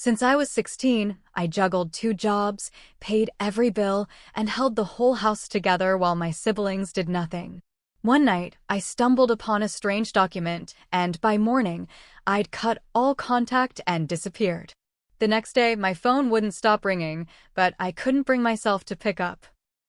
Since I was 16, I juggled 2 jobs, paid every bill, and held the whole house together while my siblings did nothing. One night, I stumbled upon a strange document, and by morning, I'd cut all contact and disappeared. The next day, my phone wouldn't stop ringing, but I couldn't bring myself to pick up.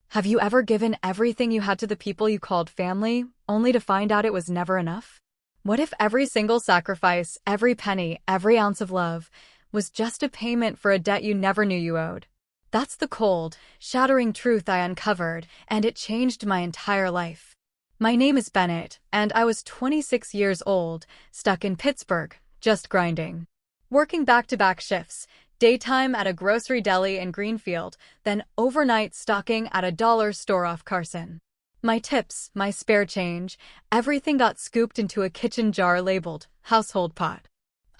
Have you ever given everything you had to the people you called family, only to find out it was never enough? What if every single sacrifice, every penny, every ounce of love, was just a payment for a debt you never knew you owed? That's the cold, shattering truth I uncovered, and it changed my entire life. My name is Bennett, and I was 26 years old, stuck in Pittsburgh, just grinding. Working back-to-back shifts, daytime at a grocery deli in Greenfield, then overnight stocking at a dollar store off Carson. My tips, my spare change, everything got scooped into a kitchen jar labeled household pot.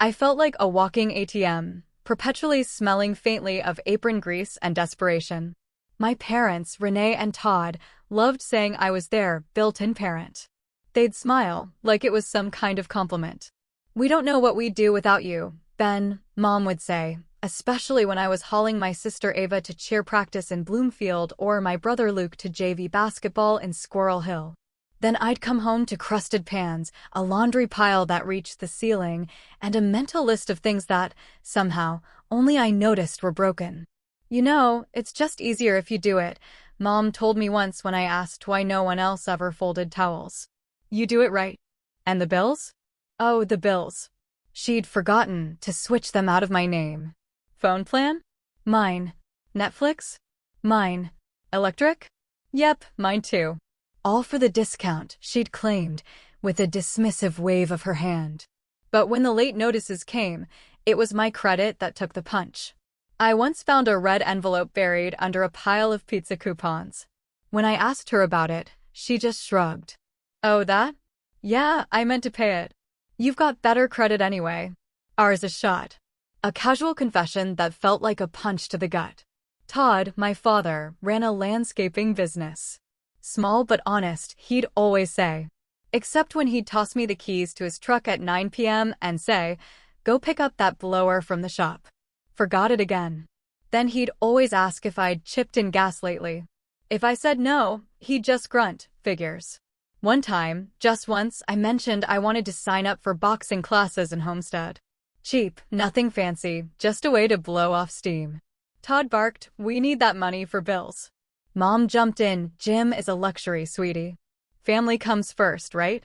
I felt like a walking ATM, perpetually smelling faintly of apron grease and desperation. My parents, Renee and Todd, loved saying I was their built-in parent. They'd smile, like it was some kind of compliment. "We don't know what we'd do without you, Ben," Mom would say, especially when I was hauling my sister Ava to cheer practice in Bloomfield or my brother Luke to JV basketball in Squirrel Hill. Then I'd come home to crusted pans, a laundry pile that reached the ceiling, and a mental list of things that, somehow, only I noticed were broken. "You know, it's just easier if you do it," Mom told me once when I asked why no one else ever folded towels. "You do it right. And the bills?" Oh, the bills. She'd forgotten to switch them out of my name. Phone plan? Mine. Netflix? Mine. Electric? Yep, mine too. All for the discount, she'd claimed, with a dismissive wave of her hand. But when the late notices came, it was my credit that took the punch. I once found a red envelope buried under a pile of pizza coupons. When I asked her about it, she just shrugged. "Oh, that? Yeah, I meant to pay it. You've got better credit anyway. Ours is shot." A casual confession that felt like a punch to the gut. Todd, my father, ran a landscaping business. Small but honest, he'd always say. Except when he'd toss me the keys to his truck at 9 p.m. and say, "Go pick up that blower from the shop." Forgot it again. Then he'd always ask if I'd chipped in gas lately. If I said no, he'd just grunt, "Figures." One time, just once, I mentioned I wanted to sign up for boxing classes in Homestead. Cheap, nothing fancy, just a way to blow off steam. Todd barked, "We need that money for bills." Mom jumped in, "Gym is a luxury, sweetie. Family comes first, right?"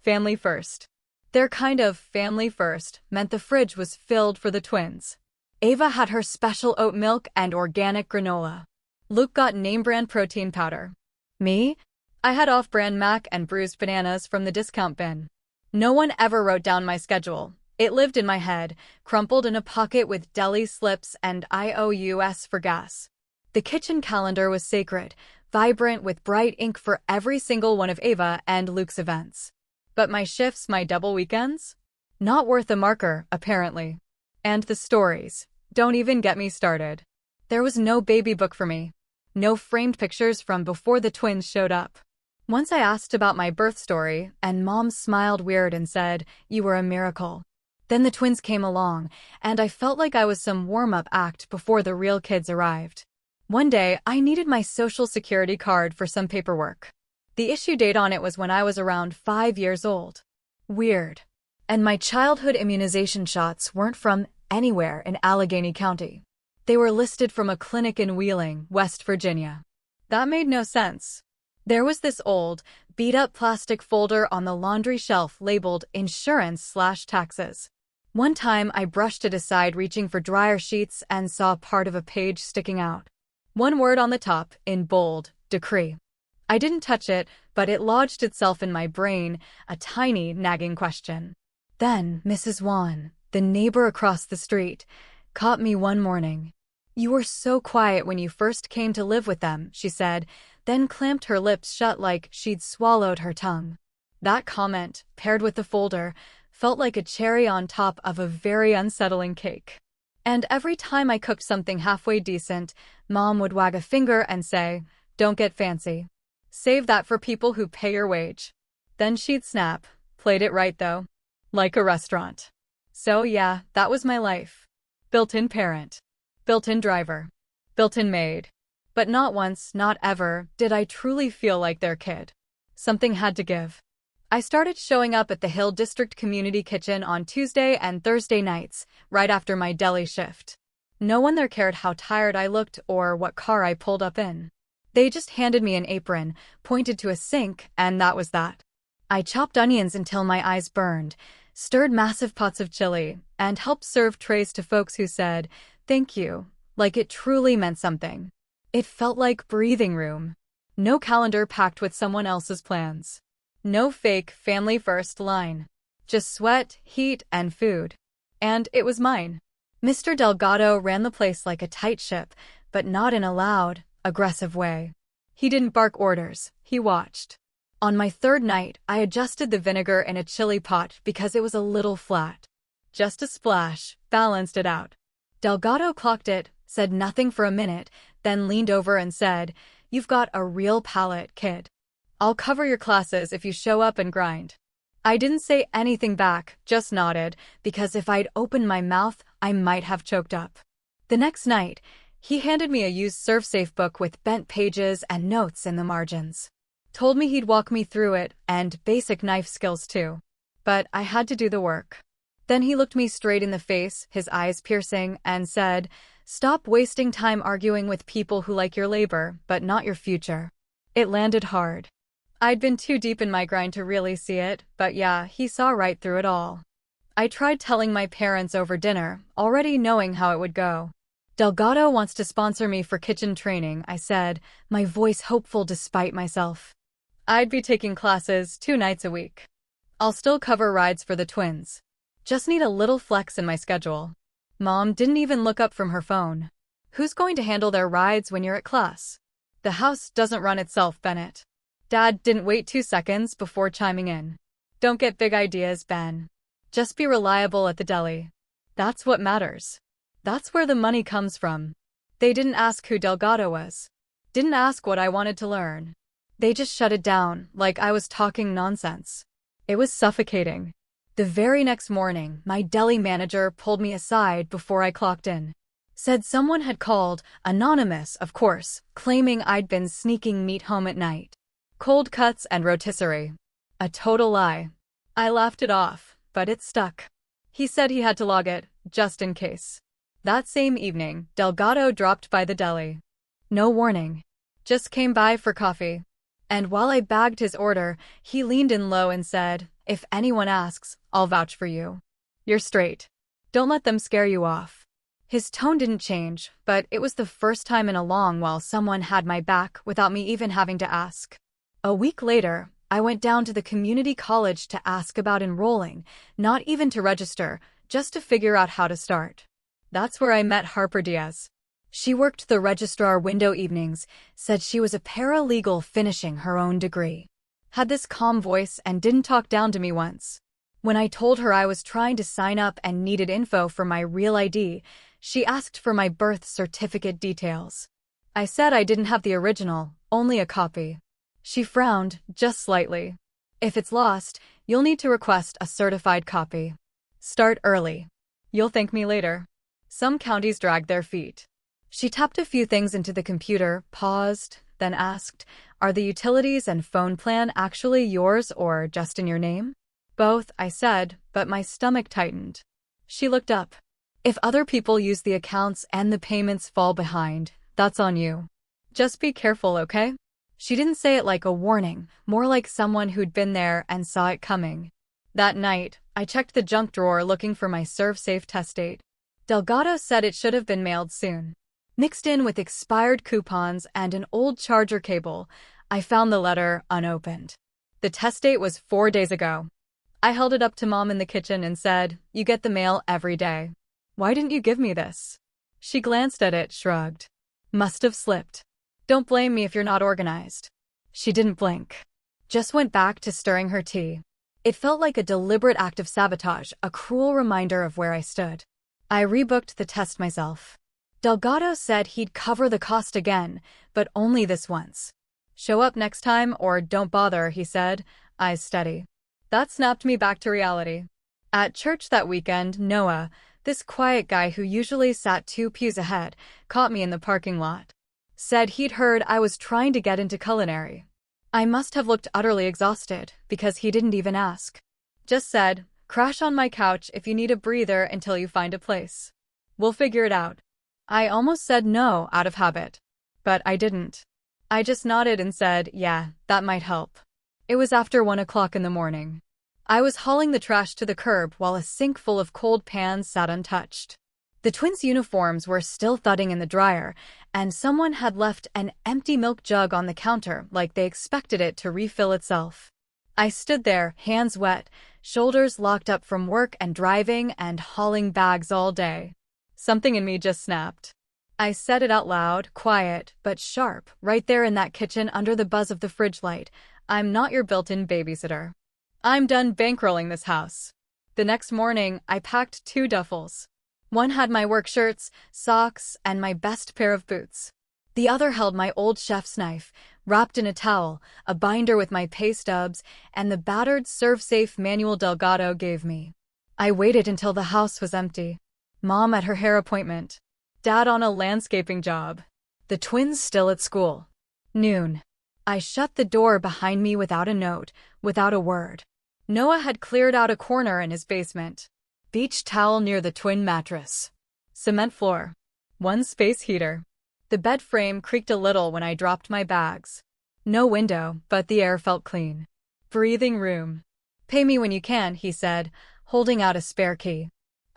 Family first. Their kind of family first meant the fridge was filled for the twins. Ava had her special oat milk and organic granola. Luke got name-brand protein powder. Me? I had off-brand mac and bruised bananas from the discount bin. No one ever wrote down my schedule. It lived in my head, crumpled in a pocket with deli slips and IOUs for gas. The kitchen calendar was sacred, vibrant with bright ink for every single one of Ava and Luke's events. But my shifts, my double weekends? Not worth a marker, apparently. And the stories. Don't even get me started. There was no baby book for me. No framed pictures from before the twins showed up. Once I asked about my birth story, and Mom smiled weird and said, "You were a miracle." Then the twins came along, and I felt like I was some warm-up act before the real kids arrived. One day, I needed my social security card for some paperwork. The issue date on it was when I was around 5 years old. Weird. And my childhood immunization shots weren't from anywhere in Allegheny County. They were listed from a clinic in Wheeling, West Virginia. That made no sense. There was this old, beat-up plastic folder on the laundry shelf labeled insurance/taxes. One time, I brushed it aside reaching for dryer sheets and saw part of a page sticking out. One word on the top, in bold, decree. I didn't touch it, but it lodged itself in my brain, a tiny, nagging question. Then, Mrs. Wan, the neighbor across the street, caught me one morning. "You were so quiet when you first came to live with them," she said, then clamped her lips shut like she'd swallowed her tongue. That comment, paired with the folder, felt like a cherry on top of a very unsettling cake. And every time I cooked something halfway decent, Mom would wag a finger and say, "Don't get fancy. Save that for people who pay your wage." Then she'd snap, "Played it right though. Like a restaurant." So yeah, that was my life. Built-in parent. Built-in driver. Built-in maid. But not once, not ever, did I truly feel like their kid. Something had to give. I started showing up at the Hill District Community Kitchen on Tuesday and Thursday nights, right after my deli shift. No one there cared how tired I looked or what car I pulled up in. They just handed me an apron, pointed to a sink, and that was that. I chopped onions until my eyes burned, stirred massive pots of chili, and helped serve trays to folks who said, "Thank you," like it truly meant something. It felt like breathing room. No calendar packed with someone else's plans. No fake family first line. Just sweat, heat, and food. And it was mine. Mr. Delgado ran the place like a tight ship, but not in a loud, aggressive way. He didn't bark orders, he watched. On my third night, I adjusted the vinegar in a chili pot because it was a little flat. Just a splash, balanced it out. Delgado clocked it, said nothing for a minute, then leaned over and said, "You've got a real palate, kid. I'll cover your classes if you show up and grind." I didn't say anything back, just nodded, because if I'd opened my mouth, I might have choked up. The next night, he handed me a used ServeSafe book with bent pages and notes in the margins. Told me he'd walk me through it and basic knife skills too. But I had to do the work. Then he looked me straight in the face, his eyes piercing, and said, "Stop wasting time arguing with people who like your labor, but not your future." It landed hard. I'd been too deep in my grind to really see it, but yeah, he saw right through it all. I tried telling my parents over dinner, already knowing how it would go. "Delgado wants to sponsor me for kitchen training," I said, my voice hopeful despite myself. "I'd be taking classes 2 nights a week. I'll still cover rides for the twins. Just need a little flex in my schedule." Mom didn't even look up from her phone. "Who's going to handle their rides when you're at class? The house doesn't run itself, Bennett." Dad didn't wait 2 seconds before chiming in. "Don't get big ideas, Ben. Just be reliable at the deli. That's what matters. That's where the money comes from." They didn't ask who Delgado was. Didn't ask what I wanted to learn. They just shut it down, like I was talking nonsense. It was suffocating. The very next morning, my deli manager pulled me aside before I clocked in. Said someone had called, anonymous, of course, claiming I'd been sneaking meat home at night. Cold cuts and rotisserie. A total lie. I laughed it off, but it stuck. He said he had to log it, just in case. That same evening, Delgado dropped by the deli. No warning. Just came by for coffee. And while I bagged his order, he leaned in low and said, "If anyone asks, I'll vouch for you. You're straight. Don't let them scare you off." His tone didn't change, but it was the first time in a long while someone had my back without me even having to ask. A week later, I went down to the community college to ask about enrolling, not even to register, just to figure out how to start. That's where I met Harper Diaz. She worked the registrar window evenings, said she was a paralegal finishing her own degree. Had this calm voice and didn't talk down to me once. When I told her I was trying to sign up and needed info for my real ID, she asked for my birth certificate details. I said I didn't have the original, only a copy. She frowned, just slightly. "If it's lost, you'll need to request a certified copy. Start early. You'll thank me later." Some counties drag their feet. She tapped a few things into the computer, paused, then asked, "Are the utilities and phone plan actually yours or just in your name?" "Both," I said, but my stomach tightened. She looked up. "If other people use the accounts and the payments fall behind, that's on you. Just be careful, okay?" She didn't say it like a warning, more like someone who'd been there and saw it coming. That night, I checked the junk drawer looking for my ServeSafe test date. Delgado said it should have been mailed soon. Mixed in with expired coupons and an old charger cable, I found the letter unopened. The test date was 4 days ago. I held it up to Mom in the kitchen and said, "You get the mail every day. Why didn't you give me this?" She glanced at it, shrugged. "Must have slipped. Don't blame me if you're not organized." She didn't blink. Just went back to stirring her tea. It felt like a deliberate act of sabotage, a cruel reminder of where I stood. I rebooked the test myself. Delgado said he'd cover the cost again, but only this once. "Show up next time or don't bother," he said, eyes steady. That snapped me back to reality. At church that weekend, Noah, This quiet guy who usually sat 2 pews ahead caught me in the parking lot. Said he'd heard I was trying to get into culinary. I must have looked utterly exhausted, because he didn't even ask. Just said, "Crash on my couch if you need a breather until you find a place. We'll figure it out." I almost said no out of habit. But I didn't. I just nodded and said, "Yeah, that might help." It was after 1 o'clock in the morning. I was hauling the trash to the curb while a sink full of cold pans sat untouched. The twins' uniforms were still thudding in the dryer, and someone had left an empty milk jug on the counter like they expected it to refill itself. I stood there, hands wet, shoulders locked up from work and driving and hauling bags all day. Something in me just snapped. I said it out loud, quiet but sharp, right there in that kitchen under the buzz of the fridge light. "I'm not your built-in babysitter. I'm done bankrolling this house." The next morning, I packed 2 duffels. One had my work shirts, socks, and my best pair of boots. The other held my old chef's knife, wrapped in a towel, a binder with my pay stubs, and the battered serve-safe manual Delgado gave me. I waited until the house was empty. Mom at her hair appointment. Dad on a landscaping job. The twins still at school. Noon. I shut the door behind me without a note, without a word. Noah had cleared out a corner in his basement. Beach towel near the twin mattress. Cement floor. 1 space heater. The bed frame creaked a little when I dropped my bags. No window, but the air felt clean. Breathing room. "Pay me when you can," he said, holding out a spare key.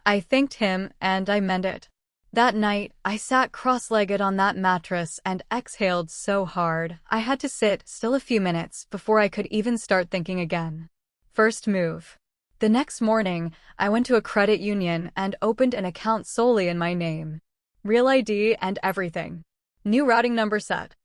I thanked him, and I meant it. That night, I sat cross-legged on that mattress and exhaled so hard I had to sit still a few minutes before I could even start thinking again. First move. The next morning, I went to a credit union and opened an account solely in my name. Real ID and everything. New routing number set.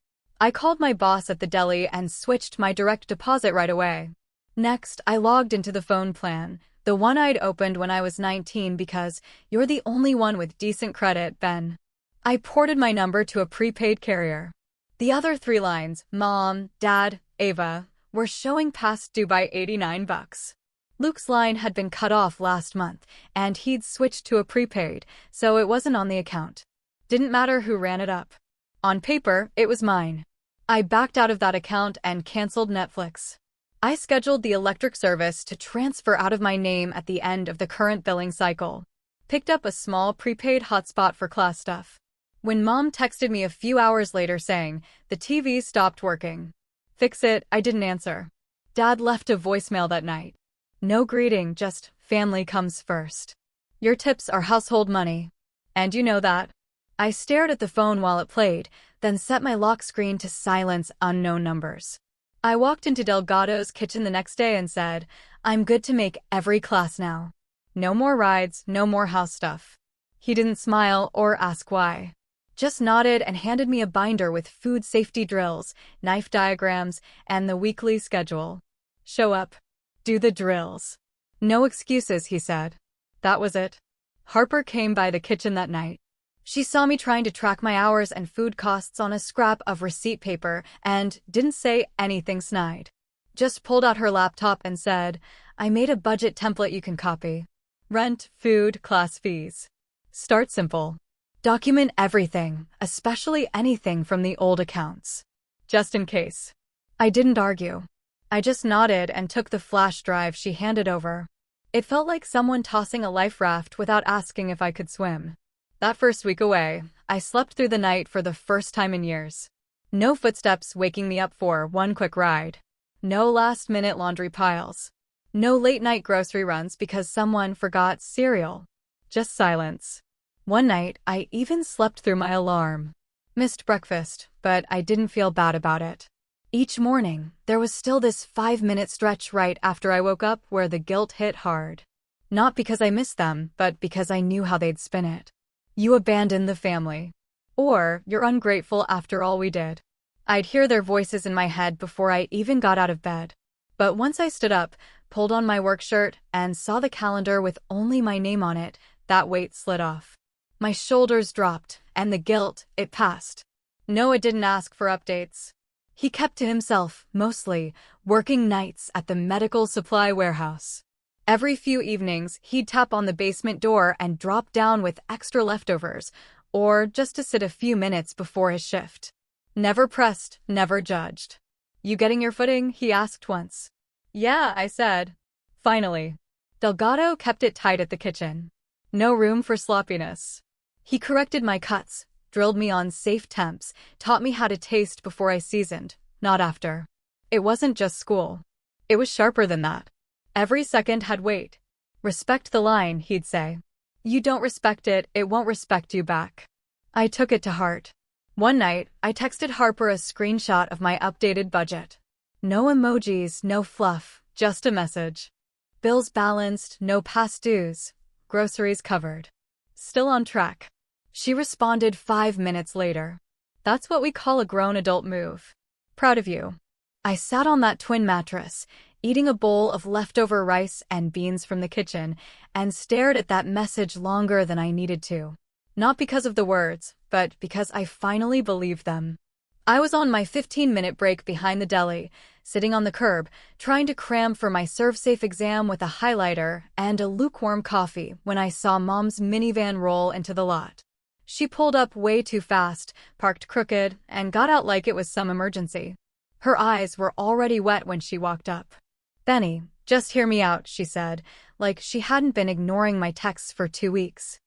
I called my boss at the deli and switched my direct deposit right away. Next, I logged into the phone plan, the one I'd opened when I was 19 because "you're the only one with decent credit, Ben." I ported my number to a prepaid carrier. The other 3 lines, Mom, Dad, Ava, were showing past due by $89. Luke's line had been cut off last month, and he'd switched to a prepaid, so it wasn't on the account. Didn't matter who ran it up. On paper, it was mine. I backed out of that account and canceled Netflix. I scheduled the electric service to transfer out of my name at the end of the current billing cycle. Picked up a small prepaid hotspot for class stuff. When Mom texted me a few hours later saying, "The TV stopped working. Fix it," I didn't answer. Dad left a voicemail that night. No greeting, just "family comes first. Your tips are household money. And you know that." I stared at the phone while it played, then set my lock screen to silence unknown numbers. I walked into Delgado's kitchen the next day and said, "I'm good to make every class now. No more rides, no more house stuff." He didn't smile or ask why. Just nodded and handed me a binder with food safety drills, knife diagrams, and the weekly schedule. "Show up. Do the drills. No excuses," he said. That was it. Harper came by the kitchen that night. She saw me trying to track my hours and food costs on a scrap of receipt paper and didn't say anything snide. Just pulled out her laptop and said, "I made a budget template you can copy. Rent, food, class fees. Start simple. Document everything, especially anything from the old accounts. Just in case." I didn't argue. I just nodded and took the flash drive she handed over. It felt like someone tossing a life raft without asking if I could swim. That first week away, I slept through the night for the first time in years. No footsteps waking me up for one quick ride. No last-minute laundry piles. No late-night grocery runs because someone forgot cereal. Just silence. One night, I even slept through my alarm. Missed breakfast, but I didn't feel bad about it. Each morning, there was still this 5-minute stretch right after I woke up where the guilt hit hard. Not because I missed them, but because I knew how they'd spin it. "You abandoned the family." Or, "You're ungrateful after all we did." I'd hear their voices in my head before I even got out of bed. But once I stood up, pulled on my work shirt, and saw the calendar with only my name on it, that weight slid off. My shoulders dropped, and the guilt, it passed. Noah didn't ask for updates. He kept to himself, mostly, working nights at the medical supply warehouse. Every few evenings, he'd tap on the basement door and drop down with extra leftovers, or just to sit a few minutes before his shift. Never pressed, never judged. "You getting your footing?" he asked once. "Yeah," I said. Finally. Delgado kept it tight at the kitchen. No room for sloppiness. He corrected my cuts, drilled me on safe temps, taught me how to taste before I seasoned, not after. It wasn't just school. It was sharper than that. Every second had weight. "Respect the line," he'd say. "You don't respect it, it won't respect you back." I took it to heart. One night, I texted Harper a screenshot of my updated budget. No emojis, no fluff, just a message. Bills balanced, no past dues. Groceries covered. Still on track. She responded 5 minutes later. "That's what we call a grown adult move. Proud of you." I sat on that twin mattress, eating a bowl of leftover rice and beans from the kitchen, and stared at that message longer than I needed to. Not because of the words, but because I finally believed them. I was on my 15-minute break behind the deli, sitting on the curb, trying to cram for my ServSafe exam with a highlighter and a lukewarm coffee when I saw Mom's minivan roll into the lot. She pulled up way too fast, parked crooked, and got out like it was some emergency. Her eyes were already wet when she walked up. "Benny, just hear me out," she said, like she hadn't been ignoring my texts for 2 weeks.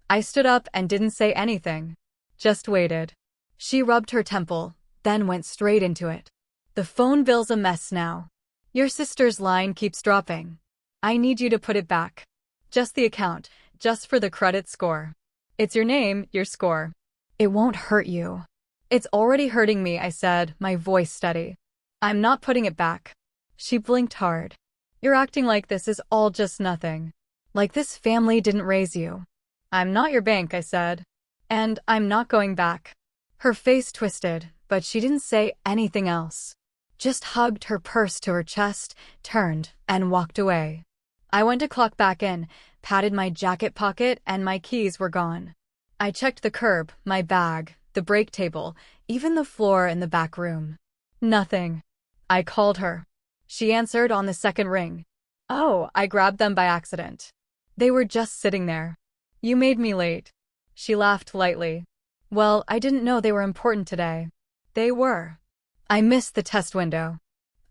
I stood up and didn't say anything. Just waited. She rubbed her temple, then went straight into it. "The phone bill's a mess now. Your sister's line keeps dropping. I need you to put it back. Just the account, just for the credit score. It's your name, your score." "It won't hurt you." "It's already hurting me," I said, my voice steady. "I'm not putting it back." She blinked hard. "You're acting like this is all just nothing. Like this family didn't raise you." "I'm not your bank," I said. "And I'm not going back." Her face twisted, but she didn't say anything else. Just hugged her purse to her chest, turned, and walked away. I went to clock back in, patted my jacket pocket, and my keys were gone. I checked the curb, my bag, the break table, even the floor in the back room. Nothing. I called her. She answered on the second ring. "Oh," I grabbed them by accident. They were just sitting there. "You made me late." She laughed lightly. "Well, I didn't know they were important today." They were. I missed the test window.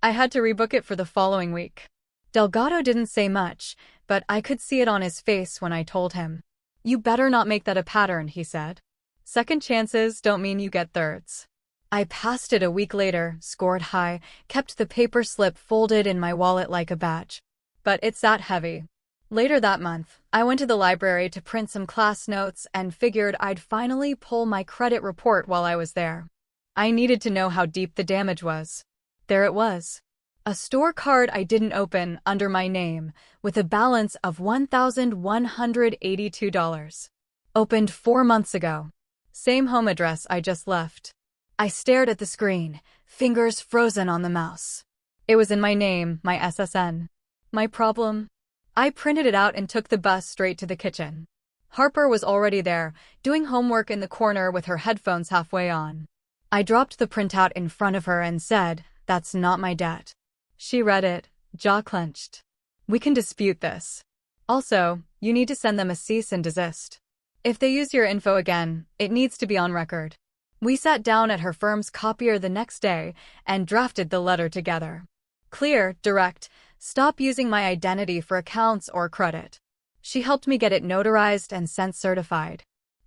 I had to rebook it for the following week. Delgado didn't say much, but I could see it on his face when I told him. "You better not make that a pattern," he said. "Second chances don't mean you get thirds." I passed it a week later, scored high, kept the paper slip folded in my wallet like a badge. But it sat heavy. Later that month, I went to the library to print some class notes and figured I'd finally pull my credit report while I was there. I needed to know how deep the damage was. There it was. A store card I didn't open under my name, with a balance of $1,182. Opened 4 months ago. Same home address I just left. I stared at the screen, fingers frozen on the mouse. It was in my name, my SSN. My problem? I printed it out and took the bus straight to the kitchen. Harper was already there, doing homework in the corner with her headphones halfway on. I dropped the printout in front of her and said, "That's not my debt." She read it, jaw clenched. "We can dispute this. Also, you need to send them a cease and desist. If they use your info again, it needs to be on record." We sat down at her firm's copier the next day and drafted the letter together. Clear, direct, stop using my identity for accounts or credit. She helped me get it notarized and sent certified.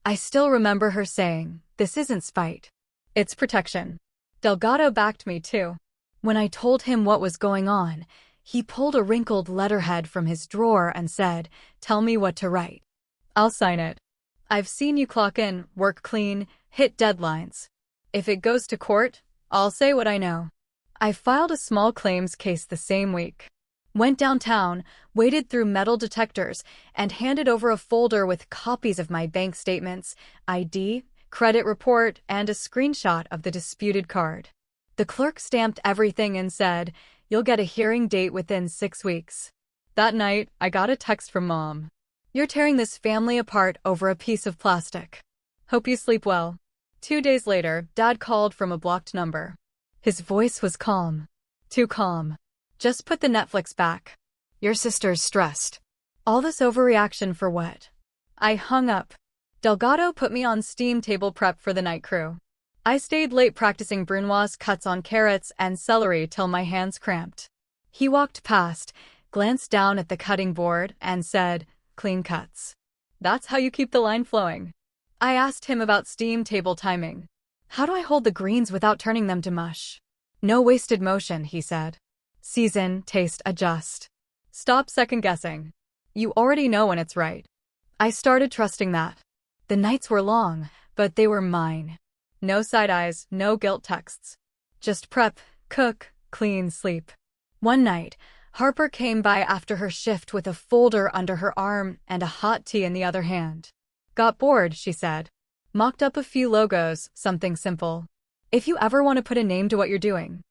I still remember her saying, "This isn't spite. It's protection." Delgado backed me too. When I told him what was going on, he pulled a wrinkled letterhead from his drawer and said, "Tell me what to write. I'll sign it. I've seen you clock in, work clean, hit deadlines. If it goes to court, I'll say what I know." I filed a small claims case the same week. Went downtown, waded through metal detectors, and handed over a folder with copies of my bank statements, ID, credit report, and a screenshot of the disputed card. The clerk stamped everything and said, "You'll get a hearing date within 6 weeks." That night, I got a text from Mom. "You're tearing this family apart over a piece of plastic. Hope you sleep well." 2 days later, Dad called from a blocked number. His voice was calm. Too calm. "Just put the Netflix back." Your sister's stressed. All this overreaction for what? I hung up. Delgado put me on steam table prep for the night crew. I stayed late practicing Brunoise cuts on carrots and celery till my hands cramped. He walked past, glanced down at the cutting board, and said, "Clean cuts. That's how you keep the line flowing." I asked him about steam table timing. "How do I hold the greens without turning them to mush?" "No wasted motion," he said. "Season, taste, adjust. Stop second-guessing. You already know when it's right." I started trusting that. The nights were long, but they were mine. No side eyes, no guilt texts. Just prep, cook, clean, sleep. One night, Harper came by after her shift with a folder under her arm and a hot tea in the other hand. "Got bored," she said. "Mocked up a few logos, something simple. If you ever want to put a name to what you're doing."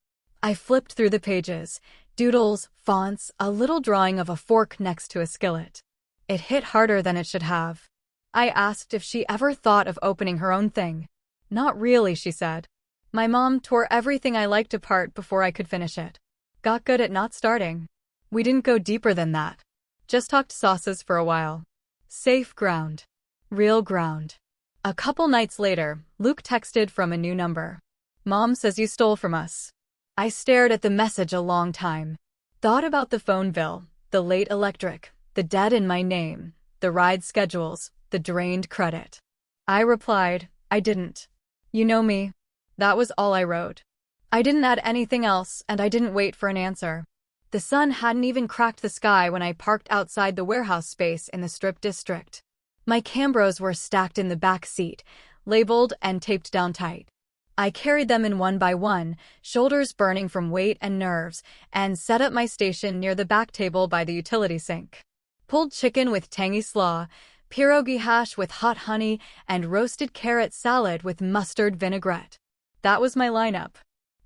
I flipped through the pages, doodles, fonts, a little drawing of a fork next to a skillet. It hit harder than it should have. I asked if she ever thought of opening her own thing. "Not really," she said. "My mom tore everything I liked apart before I could finish it. Got good at not starting." We didn't go deeper than that. Just talked sauces for a while. Safe ground. Real ground. A couple nights later, Luke texted from a new number. "Mom says you stole from us." I stared at the message a long time. Thought about the phone bill, the late electric, the debt in my name, the ride schedules, the drained credit. I replied, "I didn't. You know me." That was all I wrote. I didn't add anything else, and I didn't wait for an answer. The sun hadn't even cracked the sky when I parked outside the warehouse space in the Strip District. My Cambros were stacked in the back seat, labeled and taped down tight. I carried them in one by one, shoulders burning from weight and nerves, and set up my station near the back table by the utility sink. Pulled chicken with tangy slaw, pierogi hash with hot honey, and roasted carrot salad with mustard vinaigrette. That was my lineup.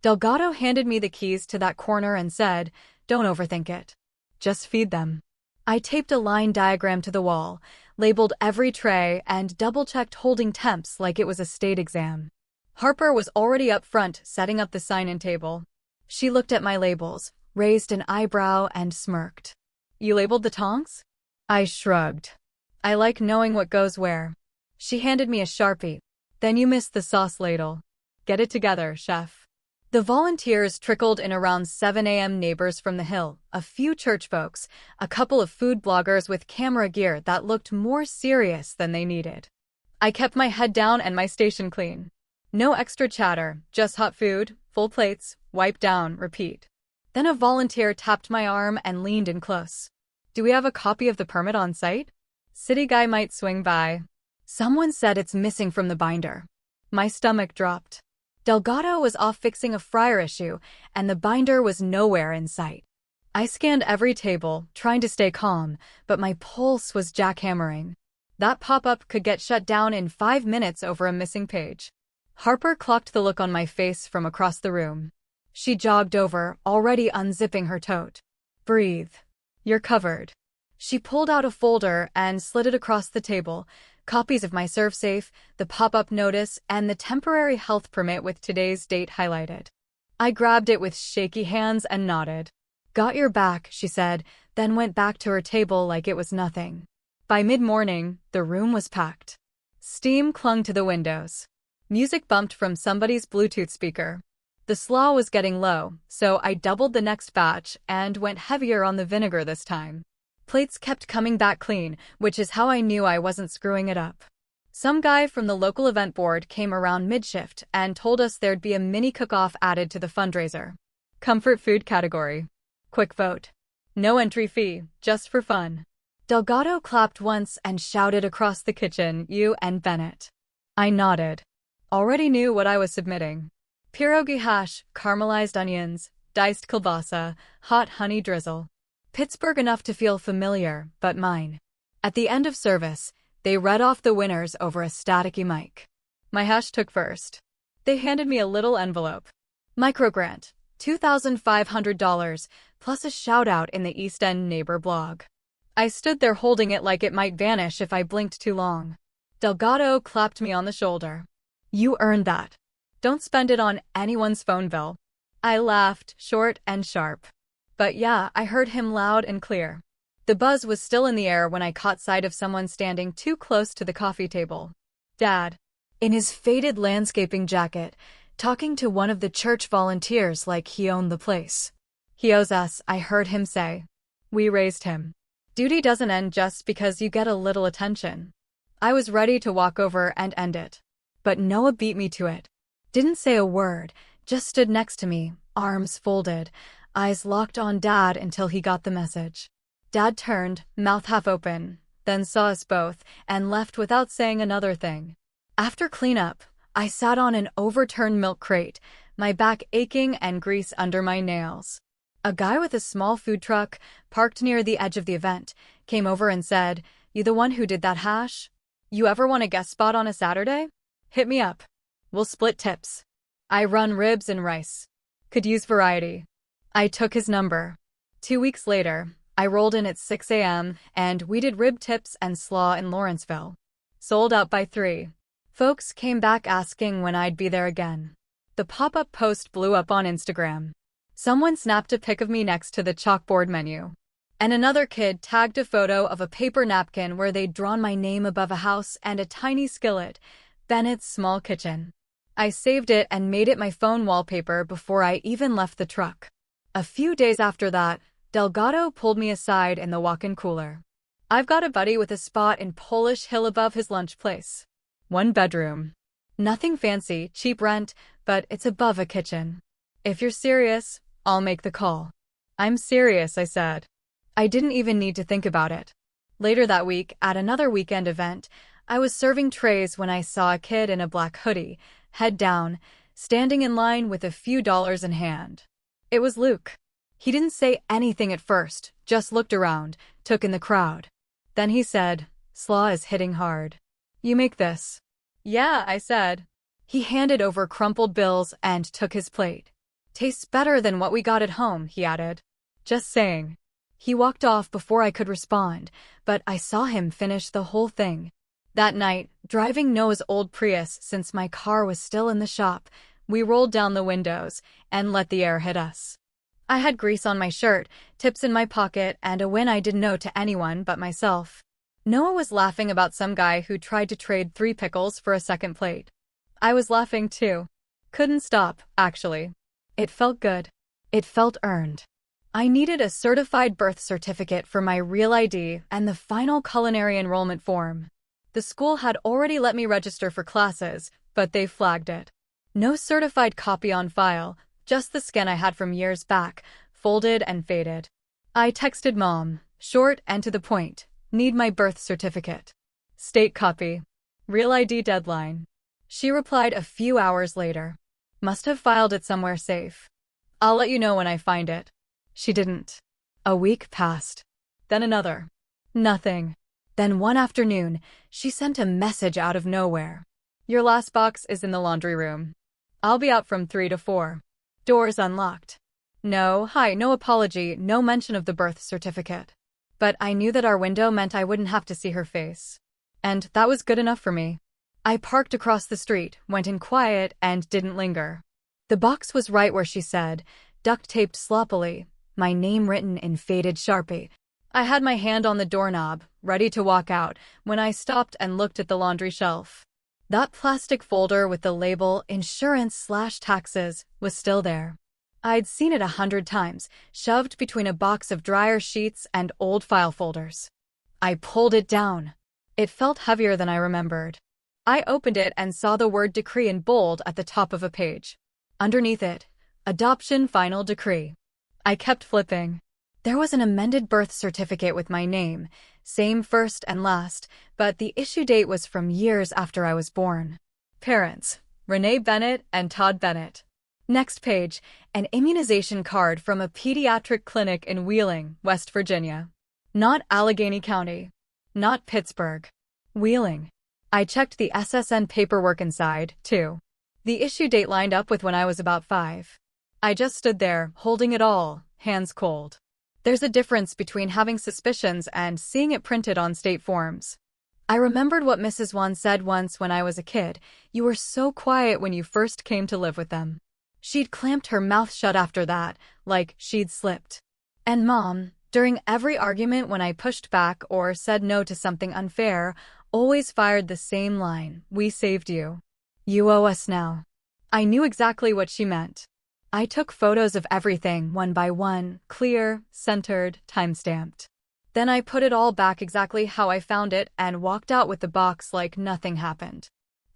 Delgado handed me the keys to that corner and said, "Don't overthink it. Just feed them." I taped a line diagram to the wall, labeled every tray, and double-checked holding temps like it was a state exam. Harper was already up front, setting up the sign-in table. She looked at my labels, raised an eyebrow, and smirked. "You labeled the tongs?" I shrugged. "I like knowing what goes where." She handed me a Sharpie. "Then you missed the sauce ladle. Get it together, chef." The volunteers trickled in around 7 a.m. Neighbors from the hill, a few church folks, a couple of food bloggers with camera gear that looked more serious than they needed. I kept my head down and my station clean. No extra chatter, just hot food, full plates, wipe down, repeat. Then a volunteer tapped my arm and leaned in close. "Do we have a copy of the permit on site? City guy might swing by." Someone said it's missing from the binder. My stomach dropped. Delgado was off fixing a fryer issue, and the binder was nowhere in sight. I scanned every table, trying to stay calm, but my pulse was jackhammering. That pop-up could get shut down in 5 minutes over a missing page. Harper clocked the look on my face from across the room. She jogged over, already unzipping her tote. "Breathe. You're covered." She pulled out a folder and slid it across the table, copies of my ServSafe, the pop-up notice, and the temporary health permit with today's date highlighted. I grabbed it with shaky hands and nodded. "Got your back," she said, then went back to her table like it was nothing. By mid-morning, the room was packed. Steam clung to the windows. Music bumped from somebody's Bluetooth speaker. The slaw was getting low, so I doubled the next batch and went heavier on the vinegar this time. Plates kept coming back clean, which is how I knew I wasn't screwing it up. Some guy from the local event board came around mid-shift and told us there'd be a mini cook-off added to the fundraiser. Comfort food category. Quick vote. No entry fee, just for fun. Delgado clapped once and shouted across the kitchen, "You and Bennett." I nodded. Already knew what I was submitting. Pierogi hash, caramelized onions, diced kielbasa, hot honey drizzle. Pittsburgh enough to feel familiar, but mine. At the end of service, they read off the winners over a staticky mic. My hash took first. They handed me a little envelope. Microgrant, $2,500, plus a shout-out in the East End Neighbor blog. I stood there holding it like it might vanish if I blinked too long. Delgado clapped me on the shoulder. "You earned that. Don't spend it on anyone's phone bill." I laughed, short and sharp. But yeah, I heard him loud and clear. The buzz was still in the air when I caught sight of someone standing too close to the coffee table. Dad, in his faded landscaping jacket, talking to one of the church volunteers like he owned the place. He owes us, I heard him say. We raised him. Duty doesn't end just because you get a little attention. I was ready to walk over and end it. But Noah beat me to it. Didn't say a word, just stood next to me, arms folded, eyes locked on Dad until he got the message. Dad turned, mouth half open, then saw us both, and left without saying another thing. After cleanup, I sat on an overturned milk crate, my back aching and grease under my nails. A guy with a small food truck, parked near the edge of the event, came over and said, "You the one who did that hash? You ever want a guest spot on a Saturday? Hit me up. We'll split tips. I run ribs and rice. Could use variety." I took his number. 2 weeks later, I rolled in at 6 a.m., and we did rib tips and slaw in Lawrenceville. Sold out by 3. Folks came back asking when I'd be there again. The pop-up post blew up on Instagram. Someone snapped a pic of me next to the chalkboard menu. And another kid tagged a photo of a paper napkin where they'd drawn my name above a house and a tiny skillet, Bennett's Small Kitchen. I saved it and made it my phone wallpaper before I even left the truck. A few days after that, Delgado pulled me aside in the walk-in cooler. "I've got a buddy with a spot in Polish Hill above his lunch place. 1 bedroom. Nothing fancy, cheap rent, but it's above a kitchen. If you're serious, I'll make the call." "I'm serious," I said. I didn't even need to think about it. Later that week, at another weekend event, I was serving trays when I saw a kid in a black hoodie, head down, standing in line with a few dollars in hand. It was Luke. He didn't say anything at first, just looked around, took in the crowd. Then he said, "Slaw is hitting hard. You make this?" "Yeah," I said. He handed over crumpled bills and took his plate. "Tastes better than what we got at home," he added. "Just saying." He walked off before I could respond, but I saw him finish the whole thing. That night, driving Noah's old Prius since my car was still in the shop, we rolled down the windows and let the air hit us. I had grease on my shirt, tips in my pocket, and a win I didn't know to anyone but myself. Noah was laughing about some guy who tried to trade 3 pickles for a second plate. I was laughing too. Couldn't stop, actually. It felt good. It felt earned. I needed a certified birth certificate for my real ID and the final culinary enrollment form. The school had already let me register for classes, but they flagged it. No certified copy on file, just the scan I had from years back, folded and faded. I texted Mom, short and to the point, "Need my birth certificate. State copy. Real ID deadline." She replied a few hours later. "Must have filed it somewhere safe. I'll let you know when I find it." She didn't. A week passed. Then another. Nothing. Then one afternoon, she sent a message out of nowhere. "Your last box is in the laundry room. I'll be out from 3 to 4. Doors unlocked." No apology, no mention of the birth certificate. But I knew that our window meant I wouldn't have to see her face. And that was good enough for me. I parked across the street, went in quiet, and didn't linger. The box was right where she said, duct-taped sloppily, my name written in faded Sharpie. I had my hand on the doorknob, ready to walk out, when I stopped and looked at the laundry shelf. That plastic folder with the label Insurance/Taxes was still there. I'd seen it 100 times, shoved between a box of dryer sheets and old file folders. I pulled it down. It felt heavier than I remembered. I opened it and saw the word decree in bold at the top of a page. Underneath it, Adoption Final Decree. I kept flipping. There was an amended birth certificate with my name, same first and last, but the issue date was from years after I was born. Parents, Renee Bennett and Todd Bennett. Next page, an immunization card from a pediatric clinic in Wheeling, West Virginia. Not Allegheny County. Not Pittsburgh. Wheeling. I checked the SSN paperwork inside, too. The issue date lined up with when I was about 5. I just stood there, holding it all, hands cold. There's a difference between having suspicions and seeing it printed on state forms. I remembered what Mrs. Wan said once when I was a kid. "You were so quiet when you first came to live with them." She'd clamped her mouth shut after that, like she'd slipped. And Mom, during every argument when I pushed back or said no to something unfair, always fired the same line, "We saved you. You owe us now." I knew exactly what she meant. I took photos of everything one by one, clear, centered, time-stamped. Then I put it all back exactly how I found it and walked out with the box like nothing happened.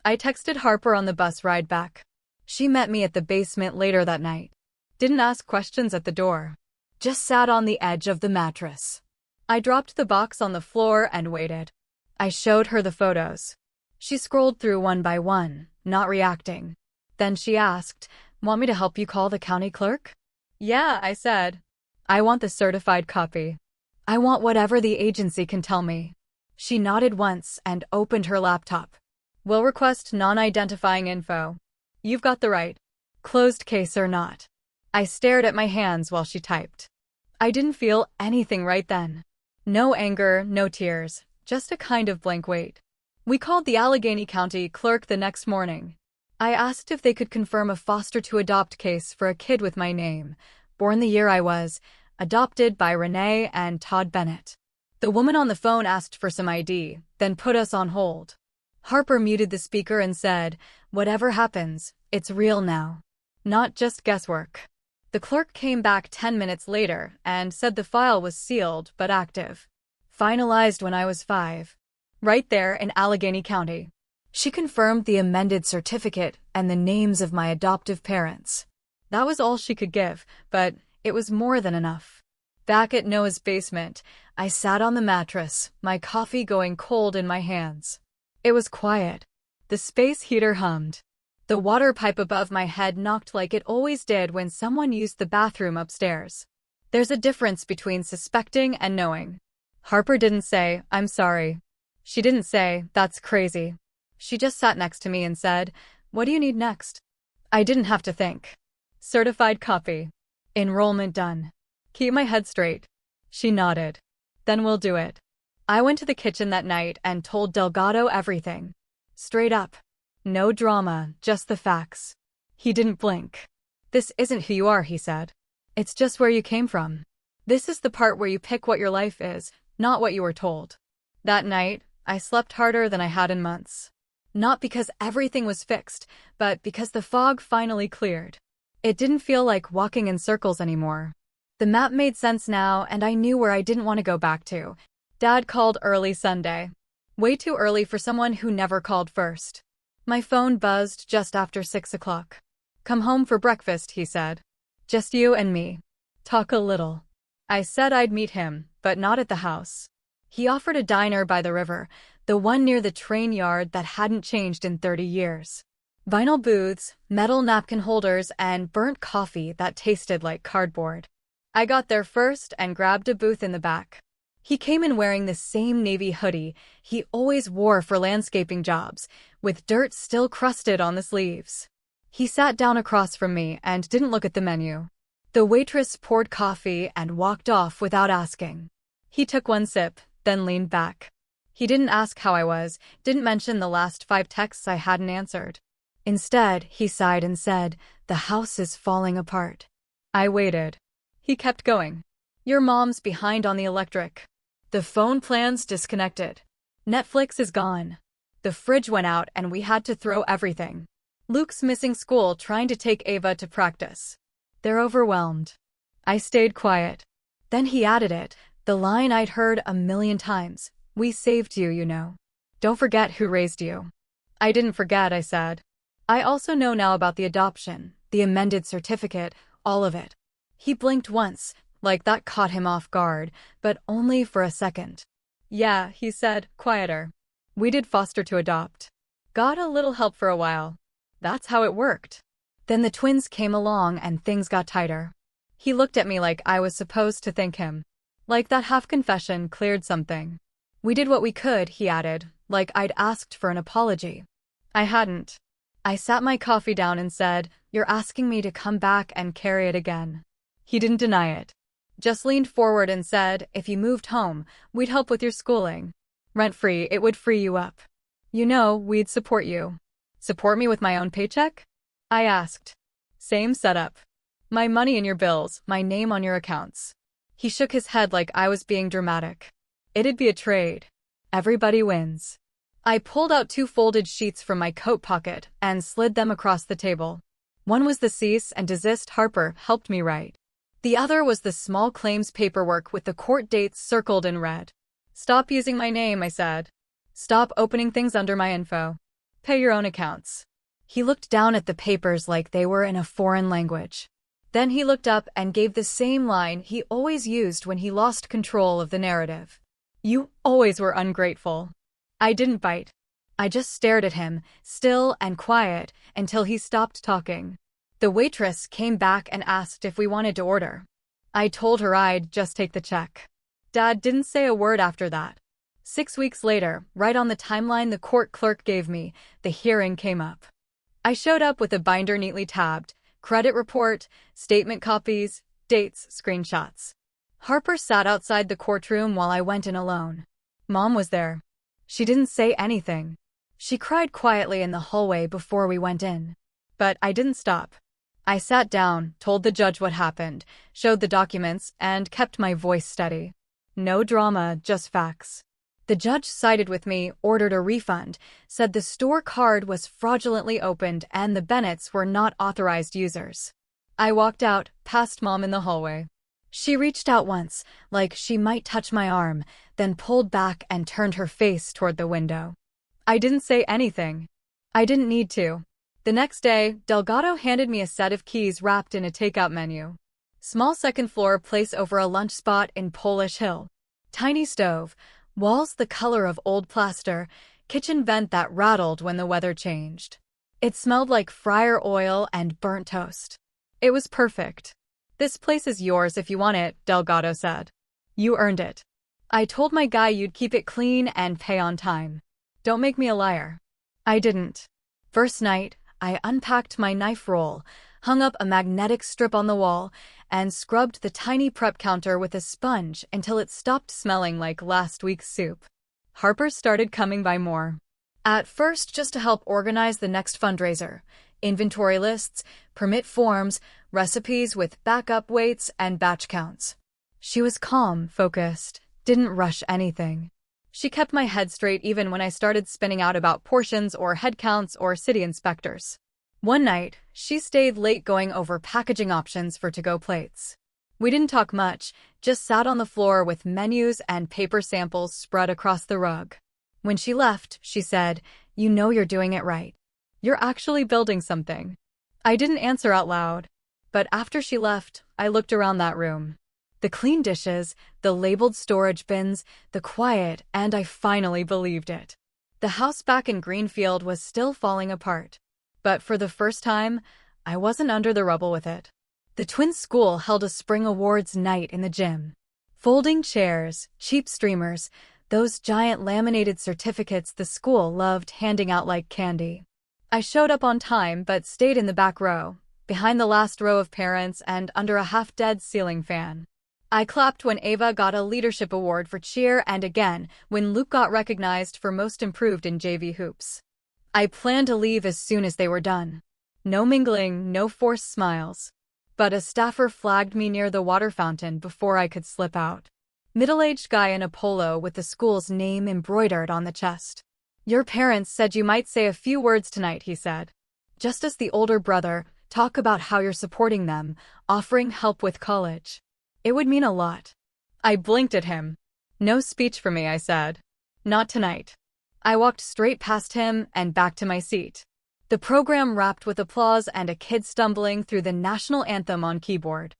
I texted Harper on the bus ride back. She met me at the basement later that night. Didn't ask questions at the door. Just sat on the edge of the mattress. I dropped the box on the floor and waited. I showed her the photos. She scrolled through one by one, not reacting. Then she asked, "Want me to help you call the county clerk?" "Yeah," I said. "I want the certified copy. I want whatever the agency can tell me." She nodded once and opened her laptop. "Will request non-identifying info. You've got the right. Closed case or not." I stared at my hands while she typed. I didn't feel anything right then. No anger, no tears, just a kind of blank wait. We called the Allegheny County clerk the next morning. I asked if they could confirm a foster-to-adopt case for a kid with my name, born the year I was, adopted by Renee and Todd Bennett. The woman on the phone asked for some ID, then put us on hold. Harper muted the speaker and said, "Whatever happens, it's real now. Not just guesswork." The clerk came back 10 minutes later and said the file was sealed but active. Finalized when I was 5. Right there in Allegheny County. She confirmed the amended certificate and the names of my adoptive parents. That was all she could give, but it was more than enough. Back at Noah's basement, I sat on the mattress, my coffee going cold in my hands. It was quiet. The space heater hummed. The water pipe above my head knocked like it always did when someone used the bathroom upstairs. There's a difference between suspecting and knowing. Harper didn't say, "I'm sorry." She didn't say, "That's crazy." She just sat next to me and said, "What do you need next?" I didn't have to think. Certified copy. Enrollment done. Keep my head straight. She nodded. Then we'll do it. I went to the kitchen that night and told Delgado everything. Straight up. No drama, just the facts. He didn't blink. "This isn't who you are," he said. "It's just where you came from. This is the part where you pick what your life is, not what you were told." That night, I slept harder than I had in months. Not because everything was fixed, but because the fog finally cleared. It didn't feel like walking in circles anymore. The map made sense now, and I knew where I didn't want to go back to. Dad called early Sunday. Way too early for someone who never called first. My phone buzzed just after 6 o'clock. "Come home for breakfast," he said. "Just you and me. Talk a little." I said I'd meet him, but not at the house. He offered a diner by the river, the one near the train yard that hadn't changed in 30 years. Vinyl booths, metal napkin holders, and burnt coffee that tasted like cardboard. I got there first and grabbed a booth in the back. He came in wearing the same navy hoodie he always wore for landscaping jobs, with dirt still crusted on the sleeves. He sat down across from me and didn't look at the menu. The waitress poured coffee and walked off without asking. He took one sip, then leaned back. He didn't ask how I was, didn't mention the last 5 texts I hadn't answered. Instead, he sighed and said, "The house is falling apart." I waited. He kept going. "Your mom's behind on the electric. The phone plan's disconnected. Netflix is gone. The fridge went out and we had to throw everything. Luke's missing school trying to take Ava to practice. They're overwhelmed." I stayed quiet. Then he added it, the line I'd heard a million times. "We saved you, you know. Don't forget who raised you." I didn't forget, I said. "I also know now about the adoption, the amended certificate, all of it." He blinked once, like that caught him off guard, but only for a second. "Yeah," he said, quieter. "We did foster to adopt. Got a little help for a while. That's how it worked. Then the twins came along and things got tighter." He looked at me like I was supposed to thank him. Like that half-confession cleared something. "We did what we could," he added, like I'd asked for an apology. I hadn't. I sat my coffee down and said, "You're asking me to come back and carry it again." He didn't deny it. Just leaned forward and said, "If you moved home, we'd help with your schooling. Rent-free, it would free you up. You know, we'd support you." "Support me with my own paycheck?" I asked. "Same setup. My money in your bills, my name on your accounts." He shook his head like I was being dramatic. It'd be a trade. Everybody wins. I pulled out 2 folded sheets from my coat pocket and slid them across the table. One was the cease and desist Harper helped me write. The other was the small claims paperwork with the court dates circled in red. Stop using my name, I said. Stop opening things under my info. Pay your own accounts. He looked down at the papers like they were in a foreign language. Then he looked up and gave the same line he always used when he lost control of the narrative. You always were ungrateful. I didn't bite. I just stared at him, still and quiet, until he stopped talking. The waitress came back and asked if we wanted to order. I told her I'd just take the check. Dad didn't say a word after that. 6 weeks later, right on the timeline the court clerk gave me, the hearing came up. I showed up with a binder neatly tabbed, credit report, statement copies, dates, screenshots. Harper sat outside the courtroom while I went in alone. Mom was there. She didn't say anything. She cried quietly in the hallway before we went in. But I didn't stop. I sat down, told the judge what happened, showed the documents, and kept my voice steady. No drama, just facts. The judge sided with me, ordered a refund, said the store card was fraudulently opened and the Bennetts were not authorized users. I walked out, past Mom in the hallway. She reached out once, like she might touch my arm, then pulled back and turned her face toward the window. I didn't say anything. I didn't need to. The next day, Delgado handed me a set of keys wrapped in a takeout menu. Small second-floor place over a lunch spot in Polish Hill. Tiny stove, walls the color of old plaster, kitchen vent that rattled when the weather changed. It smelled like fryer oil and burnt toast. It was perfect. This place is yours if you want it, Delgado said. You earned it. I told my guy you'd keep it clean and pay on time. Don't make me a liar. I didn't. First night, I unpacked my knife roll, hung up a magnetic strip on the wall, and scrubbed the tiny prep counter with a sponge until it stopped smelling like last week's soup. Harper started coming by more. At first, just to help organize the next fundraiser. Inventory lists, permit forms, recipes with backup weights and batch counts. She was calm, focused, didn't rush anything. She kept my head straight even when I started spinning out about portions or head counts or city inspectors. One night, she stayed late going over packaging options for to-go plates. We didn't talk much, just sat on the floor with menus and paper samples spread across the rug. When she left, she said, "You know you're doing it right. You're actually building something." I didn't answer out loud. But after she left, I looked around that room. The clean dishes, the labeled storage bins, the quiet, and I finally believed it. The house back in Greenfield was still falling apart. But for the first time, I wasn't under the rubble with it. The twin school held a spring awards night in the gym. Folding chairs, cheap streamers, those giant laminated certificates the school loved handing out like candy. I showed up on time but stayed in the back row, behind the last row of parents and under a half-dead ceiling fan. I clapped when Ava got a leadership award for cheer and again when Luke got recognized for most improved in JV hoops. I planned to leave as soon as they were done. No mingling, no forced smiles. But a staffer flagged me near the water fountain before I could slip out. Middle-aged guy in a polo with the school's name embroidered on the chest. "Your parents said you might say a few words tonight," he said. "Just as the older brother, talk about how you're supporting them, offering help with college. It would mean a lot." I blinked at him. "No speech for me," I said. "Not tonight." I walked straight past him and back to my seat. The program wrapped with applause and a kid stumbling through the national anthem on keyboard.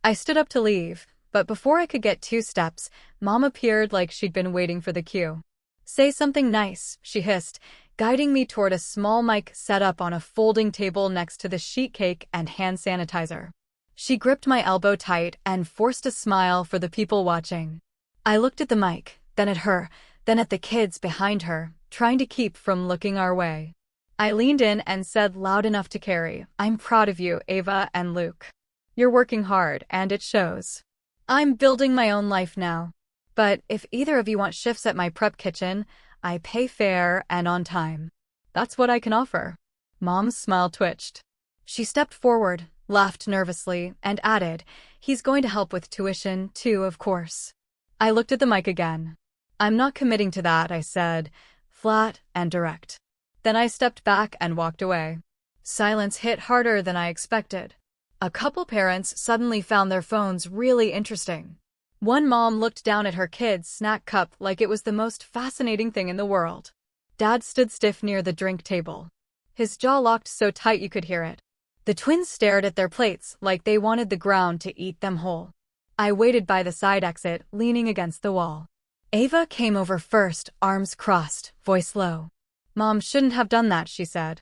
I stood up to leave, but before I could get 2 steps, Mom appeared like she'd been waiting for the cue. "Say something nice," she hissed, guiding me toward a small mic set up on a folding table next to the sheet cake and hand sanitizer. She gripped my elbow tight and forced a smile for the people watching. I looked at the mic, then at her, then at the kids behind her, trying to keep from looking our way. I leaned in and said loud enough to carry, "I'm proud of you, Ava and Luke. You're working hard, and it shows. I'm building my own life now. But if either of you want shifts at my prep kitchen, I pay fair and on time. That's what I can offer." Mom's smile twitched. She stepped forward, laughed nervously, and added, "He's going to help with tuition, too, of course." I looked at the mic again. "I'm not committing to that," I said, flat and direct. Then I stepped back and walked away. Silence hit harder than I expected. A couple parents suddenly found their phones really interesting. One mom looked down at her kid's snack cup like it was the most fascinating thing in the world. Dad stood stiff near the drink table. His jaw locked so tight you could hear it. The twins stared at their plates like they wanted the ground to eat them whole. I waited by the side exit, leaning against the wall. Ava came over first, arms crossed, voice low. "Mom shouldn't have done that," she said.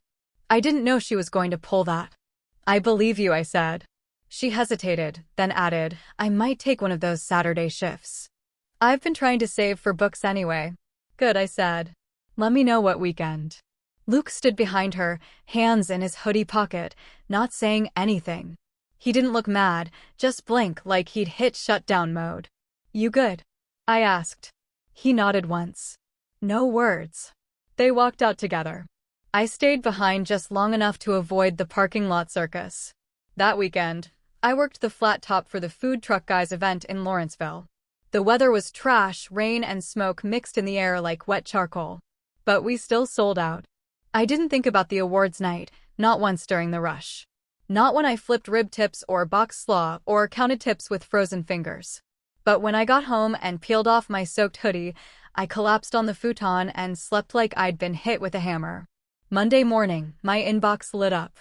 "I didn't know she was going to pull that." "I believe you," I said. She hesitated, then added, "I might take one of those Saturday shifts. I've been trying to save for books anyway." "Good," I said. "Let me know what weekend." Luke stood behind her, hands in his hoodie pocket, not saying anything. He didn't look mad, just blank like he'd hit shutdown mode. "You good?" I asked. He nodded once. No words. They walked out together. I stayed behind just long enough to avoid the parking lot circus. That weekend, I worked the flat top for the food truck guys event in Lawrenceville. The weather was trash, rain and smoke mixed in the air like wet charcoal. But we still sold out. I didn't think about the awards night, not once during the rush. Not when I flipped rib tips or boxed slaw or counted tips with frozen fingers. But when I got home and peeled off my soaked hoodie, I collapsed on the futon and slept like I'd been hit with a hammer. Monday morning, my inbox lit up.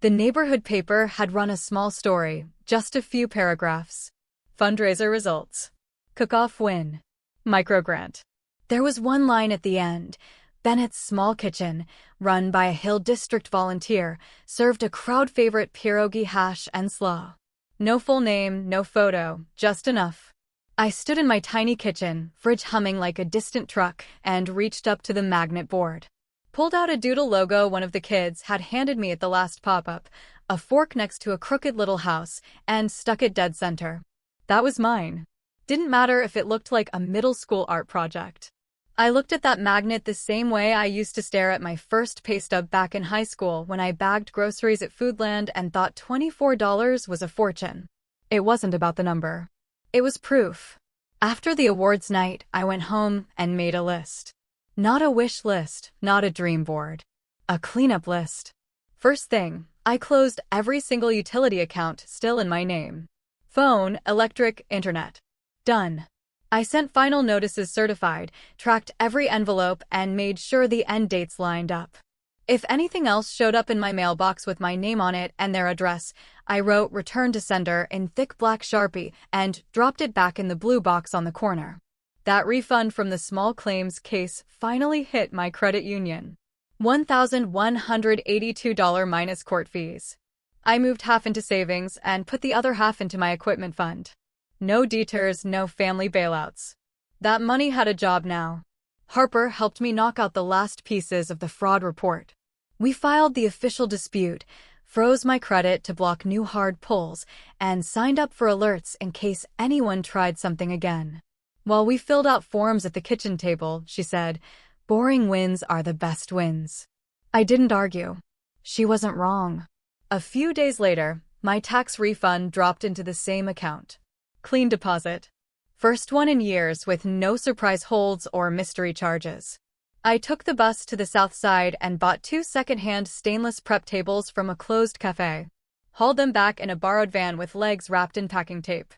The neighborhood paper had run a small story, just a few paragraphs. Fundraiser results. Cook-off win. Microgrant. There was one line at the end. Bennett's Small Kitchen, run by a Hill District volunteer, served a crowd-favorite pierogi hash and slaw. No full name, no photo, just enough. I stood in my tiny kitchen, fridge humming like a distant truck, and reached up to the magnet board. Pulled out a doodle logo one of the kids had handed me at the last pop-up, a fork next to a crooked little house, and stuck it dead center. That was mine. Didn't matter if it looked like a middle school art project. I looked at that magnet the same way I used to stare at my first pay stub back in high school when I bagged groceries at Foodland and thought $24 was a fortune. It wasn't about the number. It was proof. After the awards night, I went home and made a list. Not a wish list, not a dream board. A cleanup list. First thing, I closed every single utility account still in my name. Phone, electric, internet. Done. I sent final notices certified, tracked every envelope, and made sure the end dates lined up. If anything else showed up in my mailbox with my name on it and their address, I wrote "Return to Sender" in thick black Sharpie and dropped it back in the blue box on the corner. That refund from the small claims case finally hit my credit union. $1,182 minus court fees. I moved half into savings and put the other half into my equipment fund. No detours, no family bailouts. That money had a job now. Harper helped me knock out the last pieces of the fraud report. We filed the official dispute, froze my credit to block new hard pulls, and signed up for alerts in case anyone tried something again. While we filled out forms at the kitchen table, she said, "Boring wins are the best wins." I didn't argue. She wasn't wrong. A few days later, my tax refund dropped into the same account. Clean deposit. First one in years with no surprise holds or mystery charges. I took the bus to the south side and bought 2 second-hand stainless prep tables from a closed cafe. Hauled them back in a borrowed van with legs wrapped in packing tape.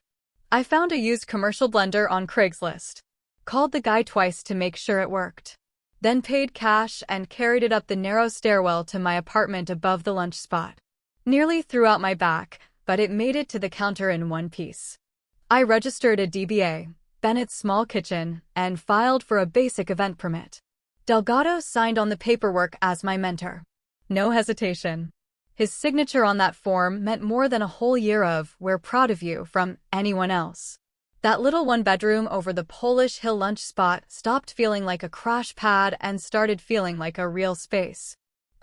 I found a used commercial blender on Craigslist. Called the guy twice to make sure it worked. Then paid cash and carried it up the narrow stairwell to my apartment above the lunch spot. Nearly threw out my back, but it made it to the counter in one piece. I registered a DBA, Bennett's Small Kitchen, and filed for a basic event permit. Delgado signed on the paperwork as my mentor. No hesitation. His signature on that form meant more than a whole year of "We're proud of you" from anyone else. That little one-bedroom over the Polish Hill lunch spot stopped feeling like a crash pad and started feeling like a real space.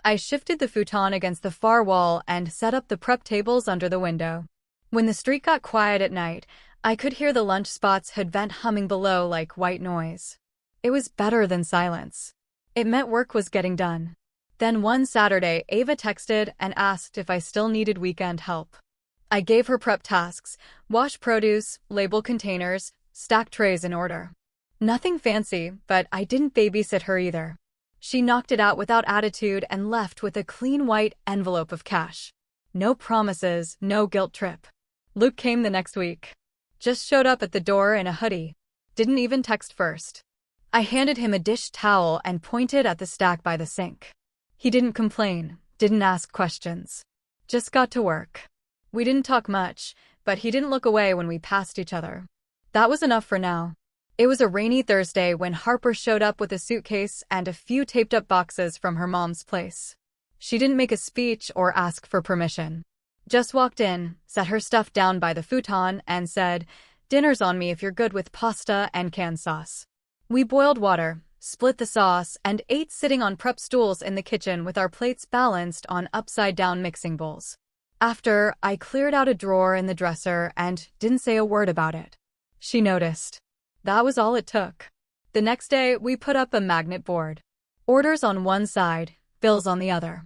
I shifted the futon against the far wall and set up the prep tables under the window. When the street got quiet at night, I could hear the lunch spot's hood vent humming below like white noise. It was better than silence. It meant work was getting done. Then one Saturday, Ava texted and asked if I still needed weekend help. I gave her prep tasks: wash produce, label containers, stack trays in order. Nothing fancy, but I didn't babysit her either. She knocked it out without attitude and left with a clean white envelope of cash. No promises, no guilt trip. Luke came the next week. Just showed up at the door in a hoodie. Didn't even text first. I handed him a dish towel and pointed at the stack by the sink. He didn't complain, didn't ask questions. Just got to work. We didn't talk much, but he didn't look away when we passed each other. That was enough for now. It was a rainy Thursday when Harper showed up with a suitcase and a few taped-up boxes from her mom's place. She didn't make a speech or ask for permission. Just walked in, set her stuff down by the futon, and said, "Dinner's on me if you're good with pasta and canned sauce." We boiled water, split the sauce, and ate sitting on prep stools in the kitchen with our plates balanced on upside-down mixing bowls. After, I cleared out a drawer in the dresser and didn't say a word about it. She noticed. That was all it took. The next day, we put up a magnet board. Orders on one side, bills on the other.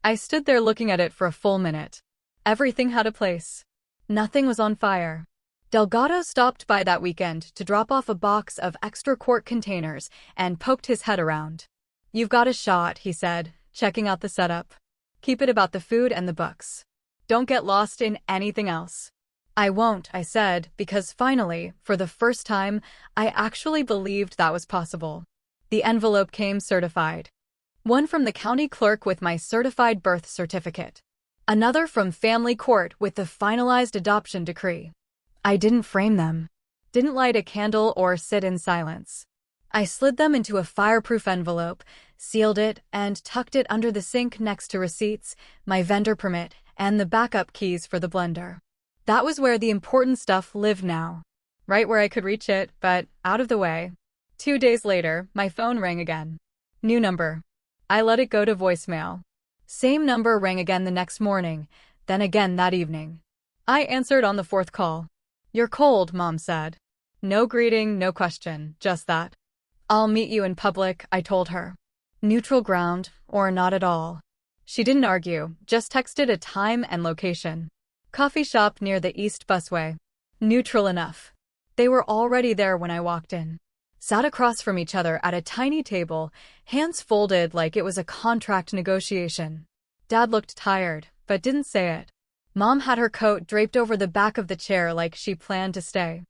I stood there looking at it for a full minute. Everything had a place. Nothing was on fire. Delgado stopped by that weekend to drop off a box of extra quart containers and poked his head around. "You've got a shot," he said, checking out the setup. "Keep it about the food and the books. Don't get lost in anything else." "I won't," I said, because finally, for the first time, I actually believed that was possible. The envelope came certified. One from the county clerk with my certified birth certificate. Another from family court with the finalized adoption decree. I didn't frame them. Didn't light a candle or sit in silence. I slid them into a fireproof envelope, sealed it, and tucked it under the sink next to receipts, my vendor permit, and the backup keys for the blender. That was where the important stuff lived now. Right where I could reach it, but out of the way. 2 days later, my phone rang again. New number. I let it go to voicemail. Same number rang again the next morning, then again that evening. I answered on the 4th call. "You're cold," Mom said. No greeting, no question, just that. "I'll meet you in public," I told her. Neutral ground, or not at all. She didn't argue, just texted a time and location. Coffee shop near the East Busway. Neutral enough. They were already there when I walked in. Sat across from each other at a tiny table, hands folded like it was a contract negotiation. Dad looked tired, but didn't say it. Mom had her coat draped over the back of the chair like she planned to stay.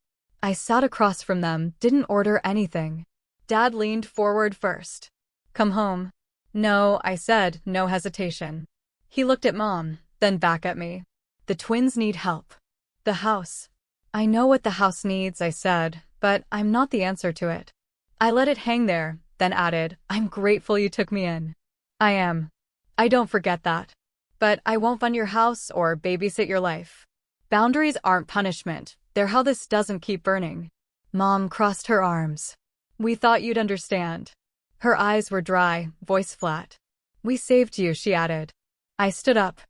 I sat across from them, didn't order anything. Dad leaned forward first. "Come home." "No," I said, no hesitation. He looked at Mom, then back at me. "The twins need help." "The house." "I know what the house needs," I said, "but I'm not the answer to it." I let it hang there, then added, "I'm grateful you took me in." "I am. I don't forget that. But I won't fund your house or babysit your life. Boundaries aren't punishment, they're how this doesn't keep burning." Mom crossed her arms. "We thought you'd understand." Her eyes were dry, voice flat. "We saved you," she added. I stood up.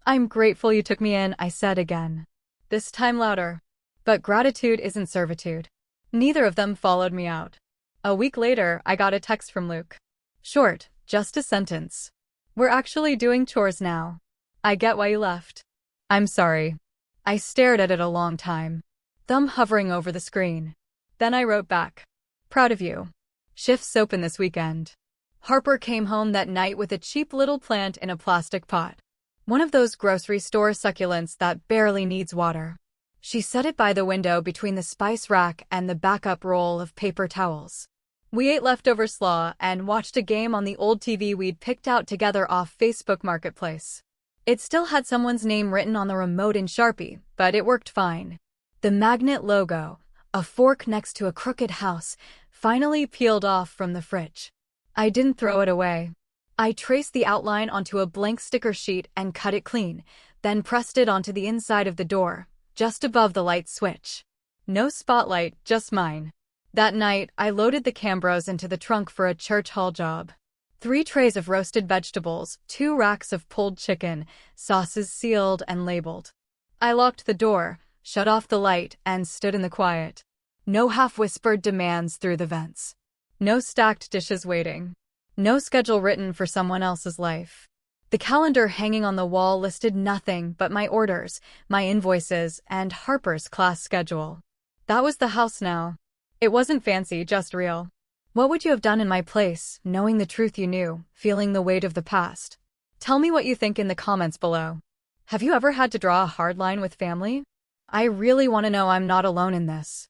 "I'm grateful you took me in," I said again. This time louder. But gratitude isn't servitude. Neither of them followed me out. A week later, I got a text from Luke. Short, just a sentence. "We're actually doing chores now. I get why you left." "I'm sorry." I stared at it a long time, thumb hovering over the screen. Then I wrote back. "Proud of you. Shifts open this weekend." Harper came home that night with a cheap little plant in a plastic pot. One of those grocery store succulents that barely needs water. She set it by the window between the spice rack and the backup roll of paper towels. We ate leftover slaw and watched a game on the old TV we'd picked out together off Facebook Marketplace. It still had someone's name written on the remote in Sharpie, but it worked fine. The magnet logo, a fork next to a crooked house, finally peeled off from the fridge. I didn't throw it away. I traced the outline onto a blank sticker sheet and cut it clean, then pressed it onto the inside of the door, just above the light switch. No spotlight, just mine. That night, I loaded the Cambros into the trunk for a church hall job. 3 trays of roasted vegetables, 2 racks of pulled chicken, sauces sealed and labeled. I locked the door, shut off the light, and stood in the quiet. No half-whispered demands through the vents. No stacked dishes waiting. No schedule written for someone else's life. The calendar hanging on the wall listed nothing but my orders, my invoices, and Harper's class schedule. That was the house now. It wasn't fancy, just real. What would you have done in my place, knowing the truth you knew, feeling the weight of the past? Tell me what you think in the comments below. Have you ever had to draw a hard line with family? I really want to know I'm not alone in this.